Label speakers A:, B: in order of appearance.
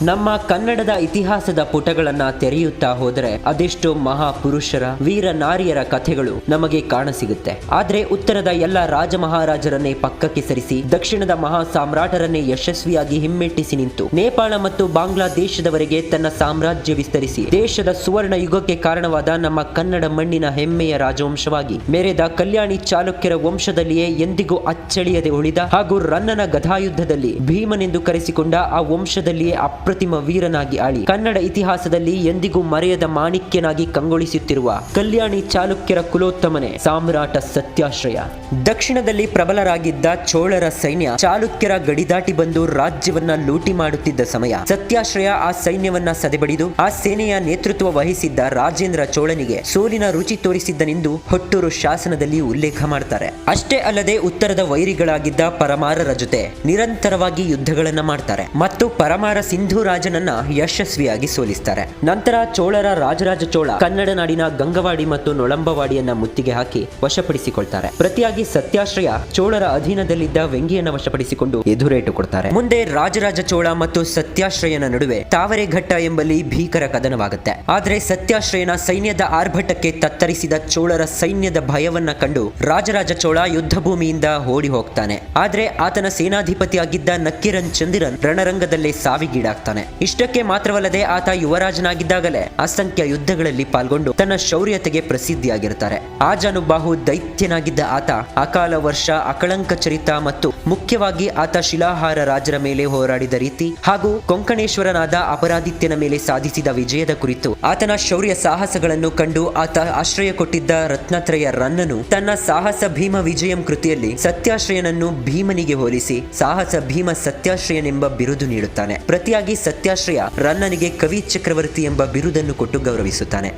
A: ನಮ್ಮ ಕನ್ನಡದ ಇತಿಹಾಸದ ಪುಟಗಳನ್ನ ತೆರೆಯುತ್ತಾ ಹೋದರೆ ಅದೆಷ್ಟೋ ಮಹಾಪುರುಷರ ವೀರ ನಾರಿಯರ ಕಥೆಗಳು ನಮಗೆ ಕಾಣಸಿಗುತ್ತೆ. ಆದ್ರೆ ಉತ್ತರದ ಎಲ್ಲ ರಾಜ ಮಹಾರಾಜರನ್ನೇ ಪಕ್ಕಕ್ಕೆ ಸರಿಸಿ ದಕ್ಷಿಣದ ಮಹಾ ಸಾಮ್ರಾಟರನ್ನೇ ಯಶಸ್ವಿಯಾಗಿ ಹಿಮ್ಮೆಟ್ಟಿಸಿ ನಿಂತು ನೇಪಾಳ ಮತ್ತು ಬಾಂಗ್ಲಾದೇಶದವರೆಗೆ ತನ್ನ ಸಾಮ್ರಾಜ್ಯ ವಿಸ್ತರಿಸಿ ದೇಶದ ಸುವರ್ಣ ಯುಗಕ್ಕೆ ಕಾರಣವಾದ ನಮ್ಮ ಕನ್ನಡ ಮಣ್ಣಿನ ಹೆಮ್ಮೆಯ ರಾಜವಂಶವಾಗಿ ಮೆರೆದ ಕಲ್ಯಾಣಿ ಚಾಲುಕ್ಯರ ವಂಶದಲ್ಲಿಯೇ ಎಂದಿಗೂ ಅಚ್ಚಳಿಯದೆ ಉಳಿದ ಹಾಗೂ ರನ್ನನ ಗದಾಯುದ್ಧದಲ್ಲಿ ಭೀಮನೆಂದು ಕರೆಸಿಕೊಂಡ ಆ ವಂಶದಲ್ಲಿಯೇ ಅಪ್ರತಿಮ ವೀರನಾಗಿ ಆಳಿ ಕನ್ನಡ ಇತಿಹಾಸದಲ್ಲಿ ಎಂದಿಗೂ ಮರೆಯದ ಮಾಣಿಕ್ಯನಾಗಿ ಕಂಗೊಳಿಸುತ್ತಿರುವ ಕಲ್ಯಾಣಿ ಚಾಲುಕ್ಯರ ಕುಲೋತ್ತಮನೆ ಸಾಮ್ರಾಟ ಸತ್ಯಾಶ್ರಯ. ದಕ್ಷಿಣದಲ್ಲಿ ಪ್ರಬಲರಾಗಿದ್ದ ಚೋಳರ ಸೈನ್ಯ ಚಾಲುಕ್ಯರ ಗಡಿದಾಟಿ ಬಂದು ರಾಜ್ಯವನ್ನ ಲೂಟಿ ಮಾಡುತ್ತಿದ್ದ ಸಮಯ ಸತ್ಯಾಶ್ರಯ ಆ ಸೈನ್ಯವನ್ನ ಸದೆಬಡಿದು ಆ ಸೇನೆಯ ನೇತೃತ್ವ ವಹಿಸಿದ್ದ ರಾಜೇಂದ್ರ ಚೋಳನಿಗೆ ಸೋಲಿನ ರುಚಿ ತೋರಿಸಿದ್ದನೆಂದು ಹೊಟ್ಟೂರು ಶಾಸನದಲ್ಲಿ ಉಲ್ಲೇಖ ಮಾಡ್ತಾರೆ. ಅಷ್ಟೇ ಅಲ್ಲದೆ ಉತ್ತರದ ವೈರಿಗಳಾಗಿದ್ದ ಪರಮಾರರ ಜೊತೆ ನಿರಂತರವಾಗಿ ಯುದ್ಧಗಳನ್ನ ಮಾಡ್ತಾರೆ ಮತ್ತು ಪರಮಾರ ಸಿಂಧು ರಾಜನನ್ನ ಯಶಸ್ವಿಯಾಗಿ ಸೋಲಿಸ್ತಾರೆ. ನಂತರ ಚೋಳರ ರಾಜರಾಜ ಚೋಳ ಕನ್ನಡ ನಾಡಿನ ಗಂಗವಾಡಿ ಮತ್ತು ನೊಳಂಬವಾಡಿಯನ್ನ ಮುತ್ತಿಗೆ ಹಾಕಿ ವಶಪಡಿಸಿಕೊಳ್ತಾರೆ. ಪ್ರತಿಯಾಗಿ ಸತ್ಯಾಶ್ರಯ ಚೋಳರ ಅಧೀನದಲ್ಲಿದ್ದ ವೆಂಗಿಯನ್ನ ವಶಪಡಿಸಿಕೊಂಡು ಎದುರೇಟು ಕೊಡ್ತಾರೆ. ಮುಂದೆ ರಾಜರಾಜ ಚೋಳ ಮತ್ತು ಸತ್ಯಾಶ್ರಯನ ನಡುವೆ ತಾವರೆಘಟ್ಟ ಎಂಬಲ್ಲಿ ಭೀಕರ ಕದನವಾಗುತ್ತೆ. ಆದ್ರೆ ಸತ್ಯಾಶ್ರಯನ ಸೈನ್ಯದ ಆರ್ಭಟಕ್ಕೆ ತತ್ತರಿಸಿದ ಚೋಳರ ಸೈನ್ಯದ ಭಯವನ್ನ ಕಂಡು ರಾಜರಾಜ ಚೋಳ ಯುದ್ಧ ಭೂಮಿಯಿಂದ ಓಡಿ ಹೋಗ್ತಾನೆ. ಆದ್ರೆ ಆತನ ಸೇನಾಧಿಪತಿಯಾಗಿದ್ದ ನಕ್ಕಿರನ್ ಚಂದಿರನ್ ರಣರಂಗದಲ್ಲೇ ಸಾವಿಗೀಡಾಗ್ತಾನೆ. ಇಷ್ಟಕ್ಕೆ ಮಾತ್ರವಲ್ಲದೆ ಆತ ಯುವರಾಜನಾಗಿದ್ದಾಗಲೇ ಅಸಂಖ್ಯ ಯುದ್ಧಗಳಲ್ಲಿ ಪಾಲ್ಗೊಂಡು ತನ್ನ ಶೌರ್ಯತೆಗೆ ಪ್ರಸಿದ್ಧಿಯಾಗಿರ್ತಾರೆ. ಆಜಾನುಬಾಹು ದೈತ್ಯನಾಗಿದ್ದ ಆತ ಅಕಾಲ ವರ್ಷ, ಅಕಳಂಕ ಚರಿತ ಮತ್ತು ಮುಖ್ಯವಾಗಿ ಆತ ಶಿಲಾಹಾರ ರಾಜರ ಮೇಲೆ ಹೋರಾಡಿದ ರೀತಿ ಹಾಗೂ ಕೊಂಕಣೇಶ್ವರನಾದ ಅಪರಾಧಿತ್ಯನ ಮೇಲೆ ಸಾಧಿಸಿದ ವಿಜಯದ ಕುರಿತು ಆತನ ಶೌರ್ಯ ಸಾಹಸಗಳನ್ನು ಕಂಡು ಆತ ಆಶ್ರಯ ಕೊಟ್ಟಿದ್ದ ರತ್ನತ್ರಯ ರನ್ನನು ತನ್ನ ಸಾಹಸ ಭೀಮ ವಿಜಯಂ ಕೃತಿಯಲ್ಲಿ ಸತ್ಯಾಶ್ರಯನನ್ನು ಭೀಮನಿಗೆ ಹೋಲಿಸಿ ಸಾಹಸ ಭೀಮ ಸತ್ಯಾಶ್ರಯನೆಂಬ ಬಿರುದು ನೀಡುತ್ತಾನೆ. ಪ್ರತಿಯಾಗಿ ಸತ್ಯಾಶ್ರಯ ರನ್ನನಿಗೆ ಕವಿ ಚಕ್ರವರ್ತಿ ಎಂಬ ಬಿರುದನ್ನು ಕೊಟ್ಟು ಗೌರವಿಸುತ್ತಾನೆ.